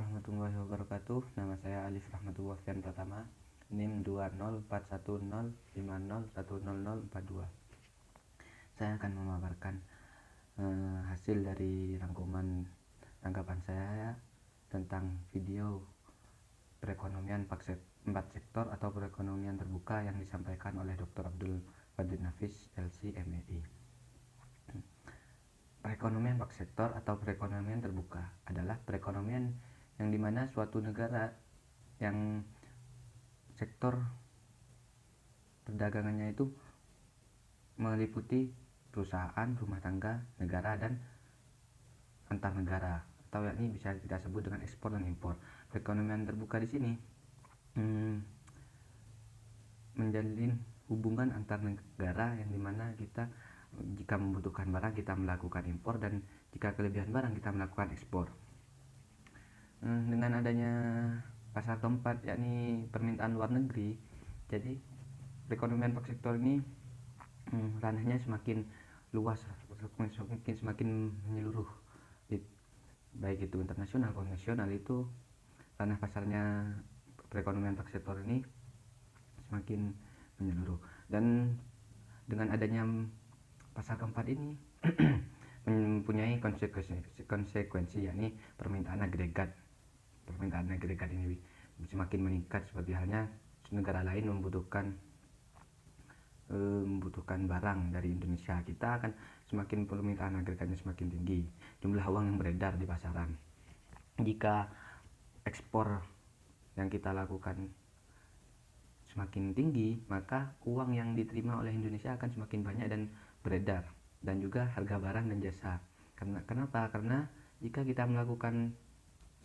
warahmatullahi wabarakatuh. Nama saya Alif Rahmatullah Fian Pratama, NIM 20410501042. Saya akan memaparkan hasil dari rangkuman tanggapan saya tentang video perekonomian 4 sektor atau perekonomian terbuka yang disampaikan oleh Dr. Abdul Qadir Nafis, LC, MEI. Perekonomian 4 sektor atau perekonomian terbuka adalah perekonomian yang dimana suatu negara yang sektor perdagangannya itu meliputi perusahaan, rumah tangga, negara, dan antar negara, atau yakni bisa kita sebut dengan ekspor dan impor. Perekonomian terbuka di sini menjalin hubungan antar negara yang dimana kita jika membutuhkan barang kita melakukan impor, dan jika kelebihan barang kita melakukan ekspor. Dengan adanya pasar keempat yakni permintaan luar negeri, jadi perekonomian per sektor ini ranahnya semakin luas, semakin menyeluruh, baik itu internasional maupun nasional. Itu ranah pasarnya perekonomian per sektor ini semakin menyeluruh, dan dengan adanya pasar keempat ini mempunyai konsekuensi yakni permintaan agregat ini semakin meningkat, seperti halnya negara lain membutuhkan barang dari Indonesia, kita akan semakin permintaan agregatnya semakin tinggi, jumlah uang yang beredar di pasaran. Jika ekspor yang kita lakukan semakin tinggi, maka uang yang diterima oleh Indonesia akan semakin banyak dan beredar, dan juga harga barang dan jasa. Kenapa? Karena jika kita melakukan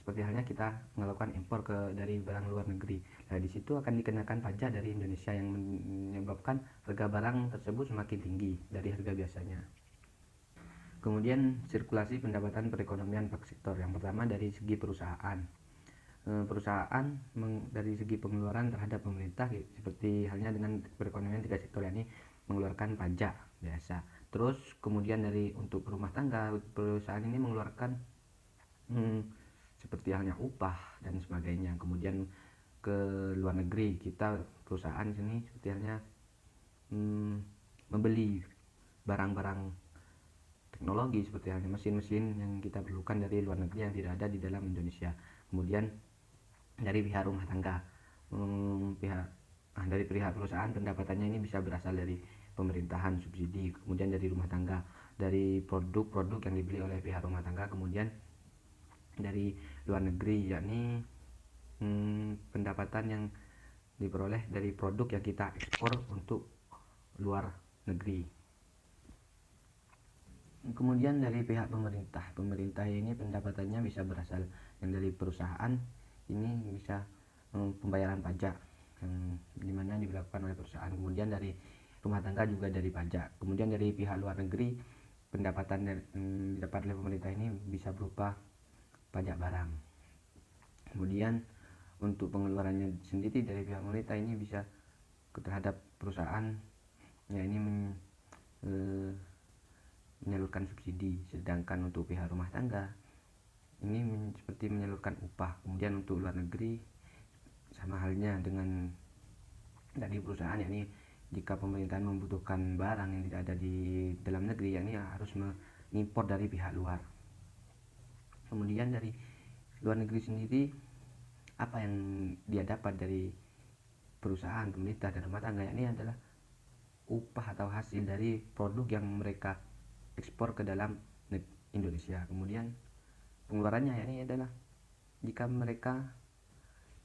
seperti halnya kita melakukan impor dari barang luar negeri, nah di situ akan dikenakan pajak dari Indonesia yang menyebabkan harga barang tersebut semakin tinggi dari harga biasanya. Kemudian sirkulasi pendapatan perekonomian per sektor. Yang pertama dari segi perusahaan. Perusahaan dari segi pengeluaran terhadap pemerintah, seperti halnya dengan perekonomian 3 sektor, yakni mengeluarkan pajak biasa. Terus kemudian dari untuk rumah tangga, perusahaan ini mengeluarkan seperti halnya upah dan sebagainya. Kemudian ke luar negeri, kita perusahaan sini seperti halnya membeli barang-barang teknologi seperti halnya mesin-mesin yang kita perlukan dari luar negeri yang tidak ada di dalam Indonesia. Kemudian dari pihak rumah tangga, dari pihak perusahaan pendapatannya ini bisa berasal dari pemerintahan, subsidi. Kemudian dari rumah tangga, dari produk-produk yang dibeli oleh pihak rumah tangga. Kemudian dari luar negeri, yakni pendapatan yang diperoleh dari produk yang kita ekspor untuk luar negeri. Kemudian dari pihak pemerintah ini pendapatannya bisa berasal yang dari perusahaan, ini bisa pembayaran pajak yang dimana dilakukan oleh perusahaan. Kemudian dari rumah tangga juga dari pajak. Kemudian dari pihak luar negeri, pendapatan yang didapat oleh pemerintah ini bisa berupa pajak barang. Kemudian untuk pengeluarannya sendiri dari pihak pemerintah ini bisa terhadap perusahaan, ya ini menyalurkan subsidi. Sedangkan untuk pihak rumah tangga ini seperti menyalurkan upah. Kemudian untuk luar negeri sama halnya dengan dari perusahaan, yakni jika pemerintahan membutuhkan barang yang tidak ada di dalam negeri, yakni harus mengimpor dari pihak luar. Kemudian dari luar negeri sendiri, apa yang dia dapat dari perusahaan, pemerintah, dan rumah tangga, yakni adalah upah atau hasil dari produk yang mereka ekspor ke dalam Indonesia. Kemudian pengeluarannya yakni adalah jika mereka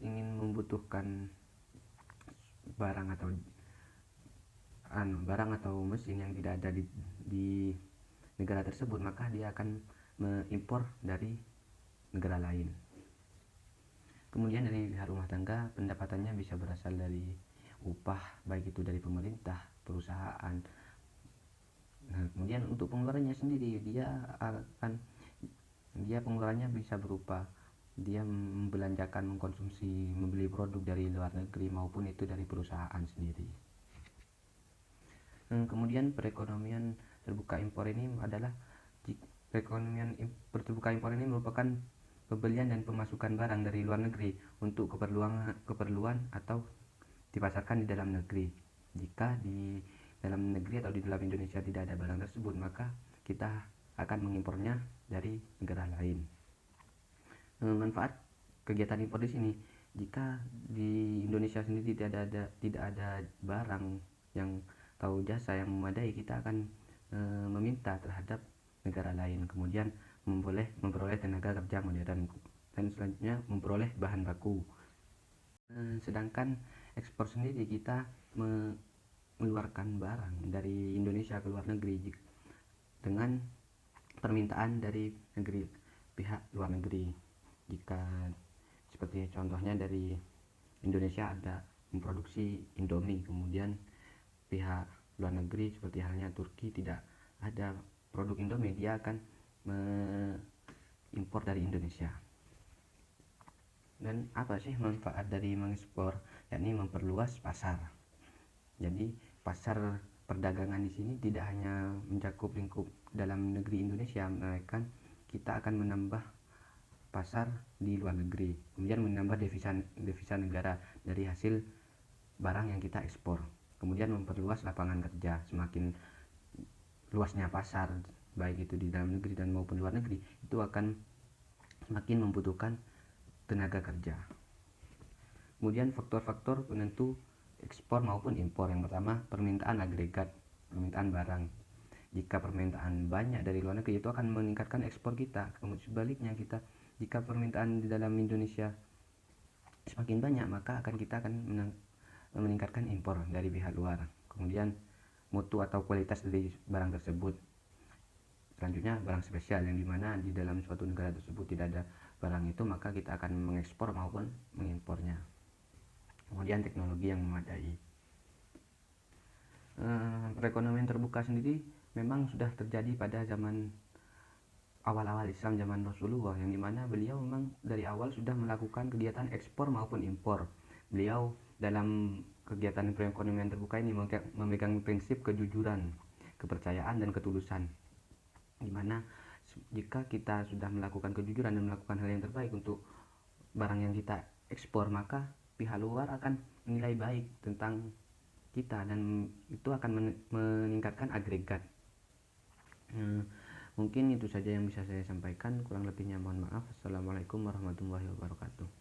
ingin membutuhkan barang atau mesin yang tidak ada di negara tersebut, maka dia akan mengimpor dari negara lain. Kemudian dari pihak rumah tangga, pendapatannya bisa berasal dari upah, baik itu dari pemerintah, perusahaan. Nah, kemudian untuk pengeluarannya sendiri, pengeluarannya bisa berupa dia membelanjakan, mengkonsumsi, membeli produk dari luar negeri maupun itu dari perusahaan sendiri. Kemudian perekonomian terbuka impor ini adalah perekonomian terbuka impor ini merupakan pembelian dan pemasukan barang dari luar negeri untuk keperluan atau dipasarkan di dalam negeri. Jika di dalam negeri atau di dalam Indonesia tidak ada barang tersebut, maka kita akan mengimpornya dari negara lain. Manfaat kegiatan impor di sini, jika di Indonesia sendiri tidak ada barang yang atau jasa yang memadai, kita akan meminta terhadap negara lain, kemudian memperoleh tenaga kerja modern, dan selanjutnya memperoleh bahan baku. Sedangkan ekspor sendiri, kita mengeluarkan barang dari Indonesia ke luar negeri dengan permintaan dari pihak luar negeri. Jika seperti contohnya dari Indonesia ada memproduksi Indomie, kemudian pihak luar negeri seperti halnya Turki tidak ada produk Indomie, dia akan mengimpor dari Indonesia. Dan apa sih manfaat dari mengekspor? Yakni memperluas pasar. Jadi pasar perdagangan di sini tidak hanya mencakup lingkup dalam negeri Indonesia, melainkan kita akan menambah pasar di luar negeri, kemudian menambah devisa negara dari hasil barang yang kita ekspor, kemudian memperluas lapangan kerja. Semakin luasnya pasar, baik itu di dalam negeri dan maupun luar negeri, itu akan semakin membutuhkan tenaga kerja. Kemudian faktor-faktor penentu ekspor maupun impor. Yang pertama, permintaan agregat, permintaan barang. Jika permintaan banyak dari luar negeri, itu akan meningkatkan ekspor kita. Kemudian sebaliknya, jika permintaan di dalam Indonesia semakin banyak, maka kita akan meningkatkan impor dari pihak luar. Kemudian mutu atau kualitas dari barang tersebut. Selanjutnya, barang spesial, yang dimana di dalam suatu negara tersebut tidak ada barang itu, maka kita akan mengekspor maupun mengimpornya. Kemudian teknologi yang memadai. Perekonomian terbuka sendiri memang sudah terjadi pada zaman awal-awal Islam, zaman Rasulullah, yang dimana beliau memang dari awal sudah melakukan kegiatan ekspor maupun impor. Beliau dalam kegiatan perekonomian terbuka ini memegang prinsip kejujuran, kepercayaan, dan ketulusan, dimana jika kita sudah melakukan kejujuran dan melakukan hal yang terbaik untuk barang yang kita ekspor, maka pihak luar akan menilai baik tentang kita, dan itu akan meningkatkan agregat. Mungkin itu saja yang bisa saya sampaikan, kurang lebihnya mohon maaf. Assalamualaikum warahmatullahi wabarakatuh.